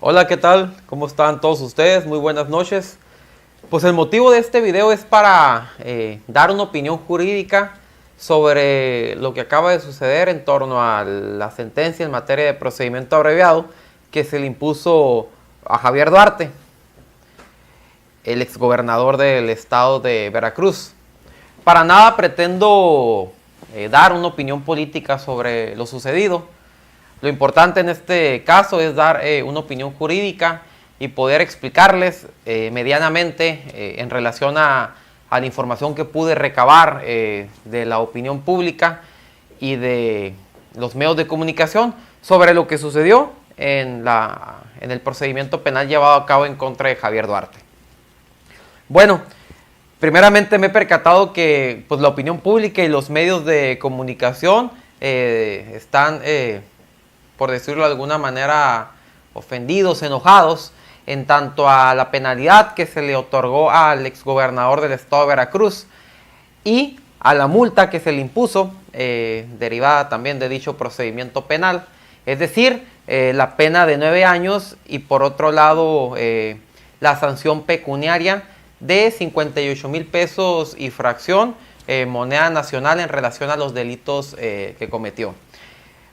Hola, ¿qué tal? ¿Cómo están todos ustedes? Muy buenas noches. Pues el motivo de este video es para dar una opinión jurídica sobre lo que acaba de suceder en torno a la sentencia en materia de procedimiento abreviado que se le impuso a Javier Duarte, el exgobernador del estado de Veracruz. Para nada pretendo dar una opinión política sobre lo sucedido. Lo importante en este caso es dar una opinión jurídica y poder explicarles medianamente en relación a la información que pude recabar de la opinión pública y de los medios de comunicación sobre lo que sucedió en el procedimiento penal llevado a cabo en contra de Javier Duarte. Bueno, primeramente me he percatado que pues, la opinión pública y los medios de comunicación están, por decirlo de alguna manera, ofendidos, enojados en tanto a la penalidad que se le otorgó al exgobernador del estado de Veracruz y a la multa que se le impuso, derivada también de dicho procedimiento penal, es decir, la pena de 9 años y por otro lado la sanción pecuniaria de 58,000 pesos y fracción, moneda nacional en relación a los delitos que cometió.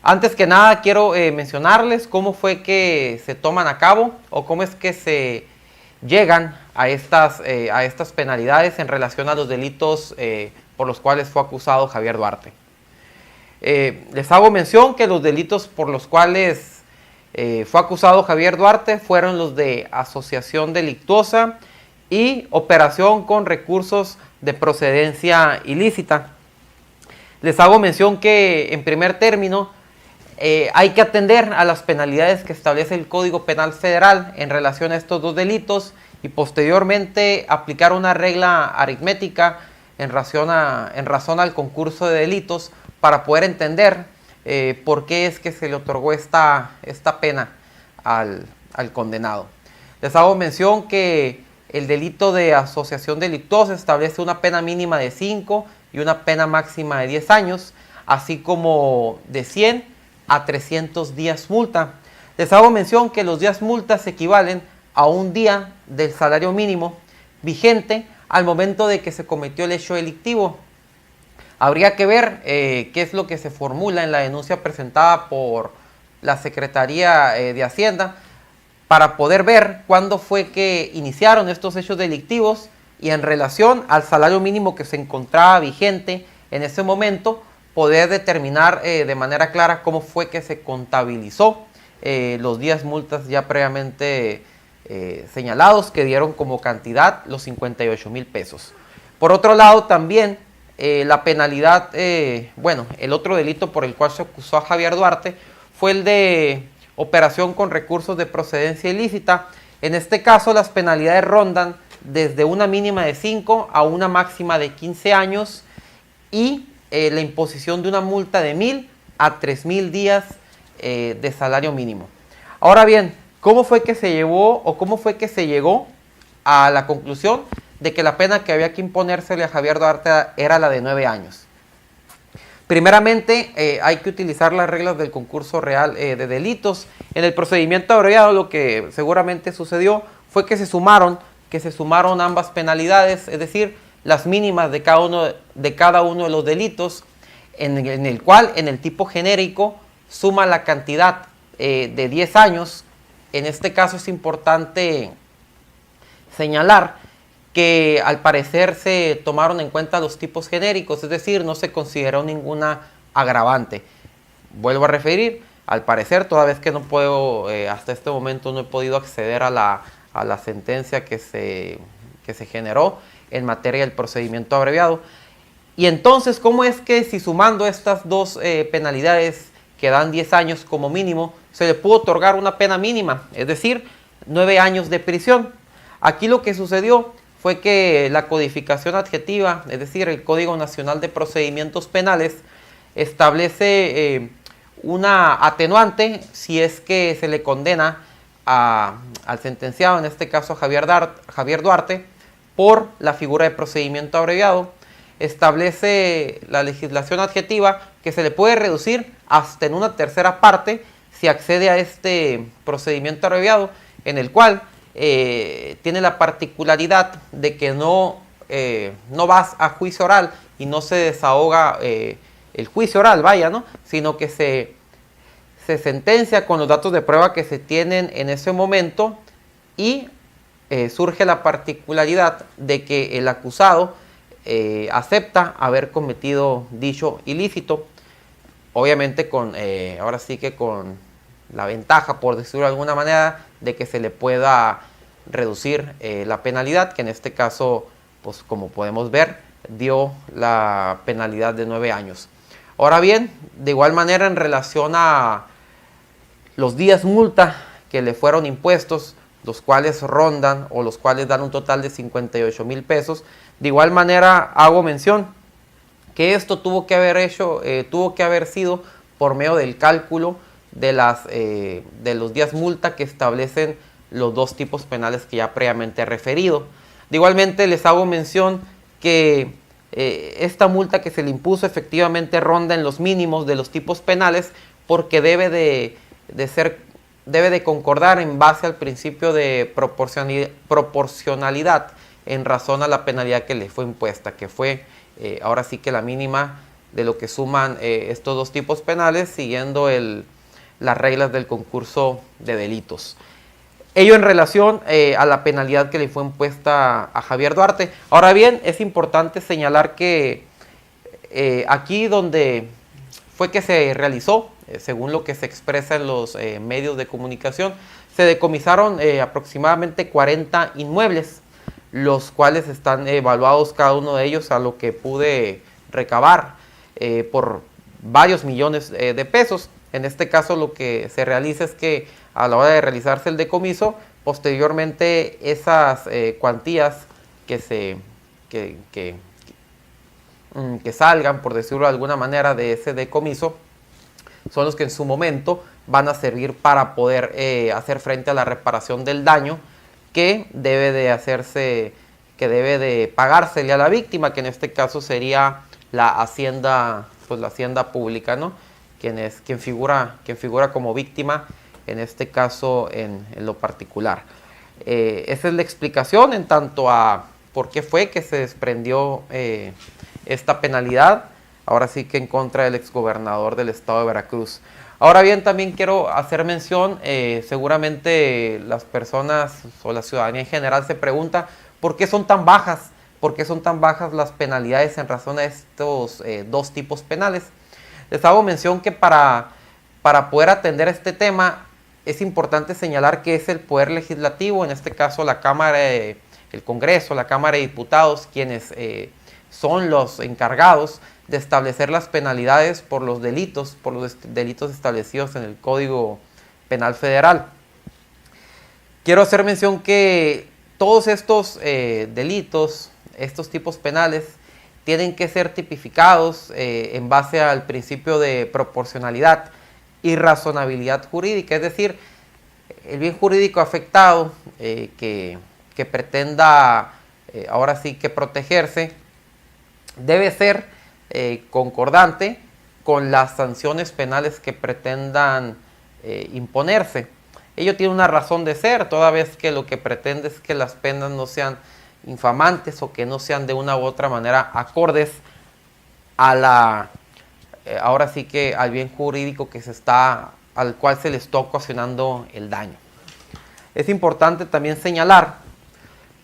Antes que nada quiero mencionarles cómo fue que se toman a cabo o cómo es que se llegan a estas penalidades en relación a los delitos por los cuales fue acusado Javier Duarte. Les hago mención que los delitos por los cuales fue acusado Javier Duarte fueron los de asociación delictuosa y operación con recursos de procedencia ilícita. Les hago mención que en primer término hay que atender a las penalidades que establece el Código Penal Federal en relación a estos dos delitos y posteriormente aplicar una regla aritmética en razón al concurso de delitos para poder entender por qué es que se le otorgó esta pena al condenado. Les hago mención que el delito de asociación delictuosa establece una pena mínima de 5 y una pena máxima de 10 años, así como de 100 a 300 días multa. Les hago mención que los días multas equivalen a un día del salario mínimo vigente al momento de que se cometió el hecho delictivo. Habría que ver qué es lo que se formula en la denuncia presentada por la Secretaría de Hacienda para poder ver cuándo fue que iniciaron estos hechos delictivos y en relación al salario mínimo que se encontraba vigente en ese momento, poder determinar de manera clara cómo fue que se contabilizó los días multas ya previamente señalados que dieron como cantidad los 58,000 pesos. Por otro lado también la penalidad, el otro delito por el cual se acusó a Javier Duarte fue el de operación con recursos de procedencia ilícita. En este caso las penalidades rondan desde una mínima de 5 a una máxima de 15 años y la imposición de una multa de 1,000 a 3,000 días de salario mínimo. Ahora bien, ¿cómo fue que se llegó a la conclusión de que la pena que había que imponérsele a Javier Duarte era la de 9 años? Primeramente, hay que utilizar las reglas del concurso real de delitos. En el procedimiento abreviado lo que seguramente sucedió fue que se sumaron ambas penalidades, es decir, las mínimas de cada uno de los delitos, en el cual en el tipo genérico suma la cantidad de 10 años. En este caso es importante señalar que al parecer se tomaron en cuenta los tipos genéricos, es decir, no se consideró ninguna agravante. Vuelvo a referir, al parecer, toda vez que no puedo, hasta este momento no he podido acceder a la sentencia que se generó en materia del procedimiento abreviado. Y entonces, ¿cómo es que si sumando estas dos penalidades que dan 10 años como mínimo, se le pudo otorgar una pena mínima, es decir, 9 años de prisión? Aquí lo que sucedió fue que la codificación adjetiva, es decir, el Código Nacional de Procedimientos Penales, establece una atenuante si es que se le condena al sentenciado, en este caso Javier Duarte, por la figura de procedimiento abreviado. Establece la legislación adjetiva que se le puede reducir hasta en una tercera parte si accede a este procedimiento abreviado, en el cual tiene la particularidad de que no vas a juicio oral y no se desahoga el juicio oral, vaya, ¿no? Sino que se sentencia con los datos de prueba que se tienen en ese momento y surge la particularidad de que el acusado acepta haber cometido dicho ilícito, obviamente con, ahora sí que con la ventaja, por decirlo de alguna manera, de que se le pueda reducir la penalidad, que en este caso, pues como podemos ver, dio la penalidad de 9 años. Ahora bien, de igual manera en relación a los días multa que le fueron impuestos, los cuales rondan o los cuales dan un total de 58,000 pesos, de igual manera hago mención que esto tuvo que haber sido por medio del cálculo de los días multa que establecen los dos tipos penales que ya previamente he referido. De igualmente les hago mención que esta multa que se le impuso efectivamente ronda en los mínimos de los tipos penales, porque debe de concordar en base al principio de proporcionalidad en razón a la penalidad que le fue impuesta, que fue ahora sí que la mínima de lo que suman estos dos tipos penales, siguiendo las reglas del concurso de delitos. Ello en relación a la penalidad que le fue impuesta a Javier Duarte. Ahora bien, es importante señalar que aquí donde fue que se realizó, según lo que se expresa en los medios de comunicación, se decomisaron aproximadamente 40 inmuebles, los cuales están evaluados cada uno de ellos a lo que pude recabar por varios millones de pesos. En este caso lo que se realiza es que a la hora de realizarse el decomiso, posteriormente esas cuantías que salgan, por decirlo de alguna manera, de ese decomiso, son los que en su momento van a servir para poder hacer frente a la reparación del daño que debe de pagársele a la víctima, que en este caso sería la hacienda, pues la hacienda pública, ¿no? Quien figura como víctima, en este caso en lo particular. Esa es la explicación en tanto a por qué fue que se desprendió esta penalidad, ahora sí que en contra del exgobernador del estado de Veracruz. Ahora bien, también quiero hacer mención, seguramente las personas o la ciudadanía en general se pregunta por qué son tan bajas, las penalidades en razón a estos dos tipos penales. Les hago mención que para poder atender este tema es importante señalar que es el Poder Legislativo, en este caso la Cámara, el Congreso, la Cámara de Diputados, quienes son los encargados de establecer las penalidades por los delitos establecidos en el Código Penal Federal. Quiero hacer mención que todos estos delitos, estos tipos penales, tienen que ser tipificados en base al principio de proporcionalidad y razonabilidad jurídica, es decir, el bien jurídico afectado que pretenda ahora sí que protegerse debe ser concordante con las sanciones penales que pretendan imponerse. Ello tiene una razón de ser, toda vez que lo que pretende es que las penas no sean infamantes o que no sean de una u otra manera acordes a ahora sí que al bien jurídico al cual se le está ocasionando el daño. Es importante también señalar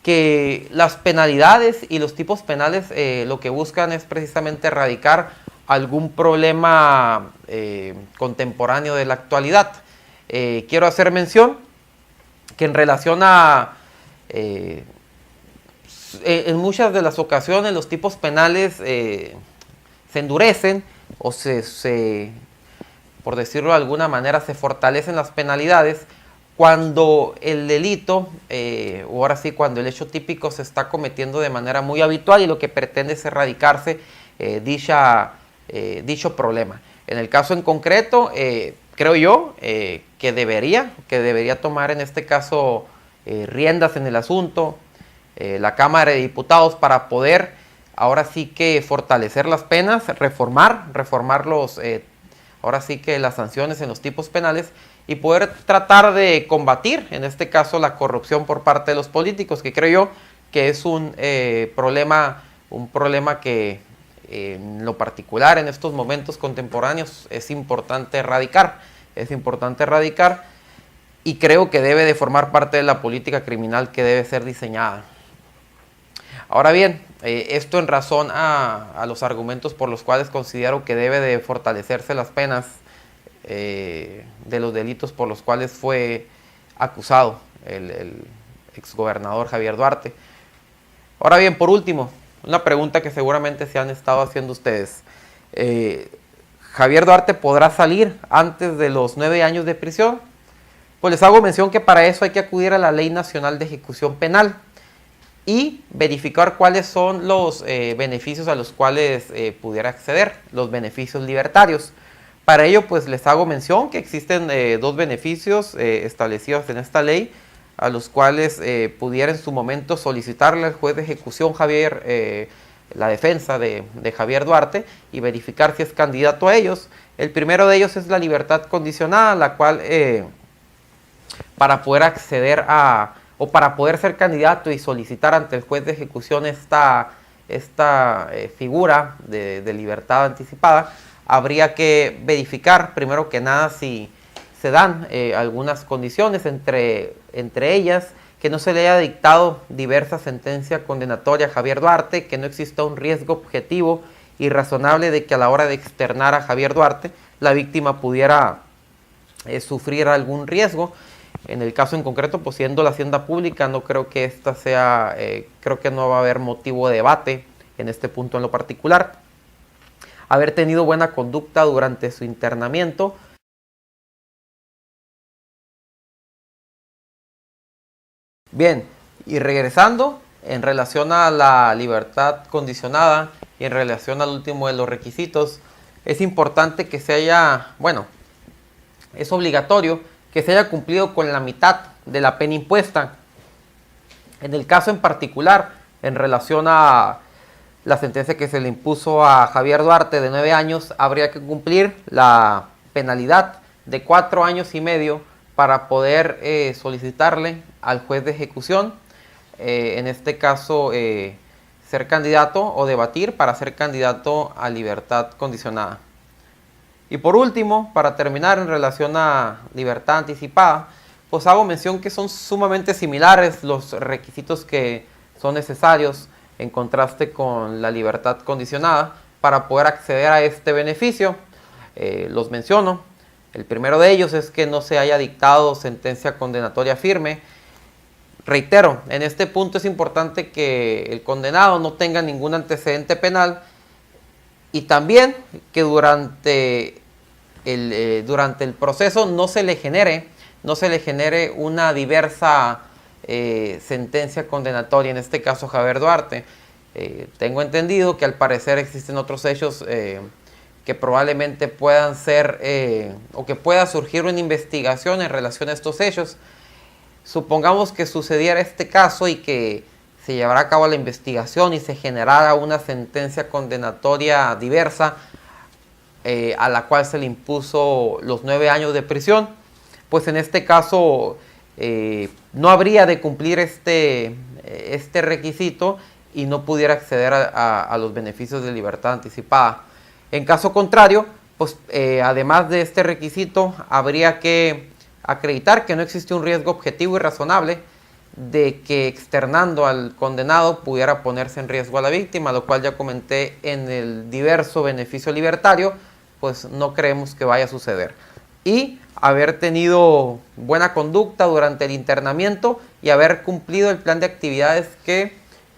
que las penalidades y los tipos penales lo que buscan es precisamente erradicar algún problema contemporáneo de la actualidad. Quiero hacer mención que en relación a en muchas de las ocasiones los tipos penales se endurecen o por decirlo de alguna manera, se fortalecen las penalidades cuando el delito, o ahora sí, cuando el hecho típico se está cometiendo de manera muy habitual y lo que pretende es erradicarse dicho problema. En el caso en concreto, creo yo que debería tomar en este caso riendas en el asunto la Cámara de Diputados para poder ahora sí que fortalecer las penas, reformar los ahora sí que las sanciones en los tipos penales y poder tratar de combatir, en este caso, la corrupción por parte de los políticos, que creo yo que es un problema que en lo particular en estos momentos contemporáneos es importante erradicar, y creo que debe de formar parte de la política criminal que debe ser diseñada. Ahora bien, esto en razón a los argumentos por los cuales considero que debe de fortalecerse las penas de los delitos por los cuales fue acusado el exgobernador Javier Duarte. Ahora bien, por último, una pregunta que seguramente se han estado haciendo ustedes. ¿Javier Duarte podrá salir antes de los 9 años de prisión? Pues les hago mención que para eso hay que acudir a la Ley Nacional de Ejecución Penal y verificar cuáles son los beneficios a los cuales pudiera acceder, los beneficios libertarios. Para ello, pues les hago mención que existen 2 beneficios establecidos en esta ley, a los cuales pudiera en su momento solicitarle al juez de ejecución la defensa de Javier Duarte y verificar si es candidato a ellos. El primero de ellos es la libertad condicionada, la cual para poder acceder o para poder ser candidato y solicitar ante el juez de ejecución esta figura de libertad anticipada, habría que verificar primero que nada si se dan algunas condiciones, entre ellas que no se le haya dictado diversa sentencia condenatoria a Javier Duarte, que no exista un riesgo objetivo y razonable de que a la hora de externar a Javier Duarte la víctima pudiera sufrir algún riesgo. En el caso en concreto, pues siendo la hacienda pública, no creo que esta sea, creo que no va a haber motivo de debate en este punto en lo particular. Haber tenido buena conducta durante su internamiento. Bien, y regresando, en relación a la libertad condicionada y en relación al último de los requisitos, es importante que se haya, bueno, es obligatorio que se haya cumplido con la mitad de la pena impuesta. En el caso en particular, en relación a la sentencia que se le impuso a Javier Duarte de 9 años, habría que cumplir la penalidad de 4 años y medio para poder solicitarle al juez de ejecución, en este caso ser candidato o debatir para ser candidato a libertad condicionada. Y por último, para terminar en relación a libertad anticipada, pues hago mención que son sumamente similares los requisitos que son necesarios en contraste con la libertad condicionada para poder acceder a este beneficio. Los menciono. El primero de ellos es que no se haya dictado sentencia condenatoria firme. Reitero, en este punto es importante que el condenado no tenga ningún antecedente penal y también que durante el proceso no se le genere una diversa sentencia condenatoria, en este caso Javier Duarte. Tengo entendido que al parecer existen otros hechos que probablemente puedan ser o que pueda surgir una investigación en relación a estos hechos. Supongamos que sucediera este caso y que se llevara a cabo la investigación y se generara una sentencia condenatoria diversa a la cual se le impuso los 9 años de prisión, pues en este caso no habría de cumplir este requisito y no pudiera acceder a los beneficios de libertad anticipada. En caso contrario, pues además de este requisito, habría que acreditar que no existe un riesgo objetivo y razonable de que externando al condenado pudiera ponerse en riesgo a la víctima, lo cual ya comenté en el diverso beneficio libertario, pues no creemos que vaya a suceder. Y haber tenido buena conducta durante el internamiento y haber cumplido el plan de actividades que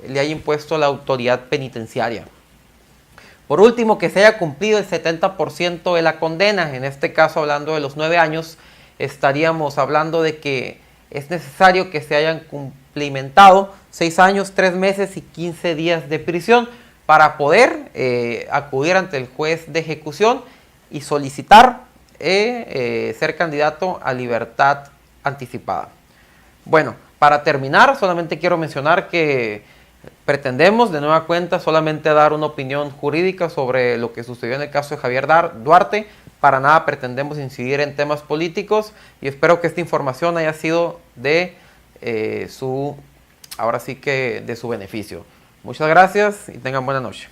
le haya impuesto la autoridad penitenciaria. Por último, que se haya cumplido el 70% de la condena. En este caso, hablando de los 9 años, estaríamos hablando de que es necesario que se hayan cumplimentado 6 años, 3 meses y 15 días de prisión para poder acudir ante el juez de ejecución y solicitar ser candidato a libertad anticipada. Bueno, para terminar, solamente quiero mencionar que pretendemos de nueva cuenta solamente dar una opinión jurídica sobre lo que sucedió en el caso de Javier Duarte. para nada pretendemos incidir en temas políticos y espero que esta información haya sido de ahora sí que de su beneficio. Muchas gracias y tengan buena noche.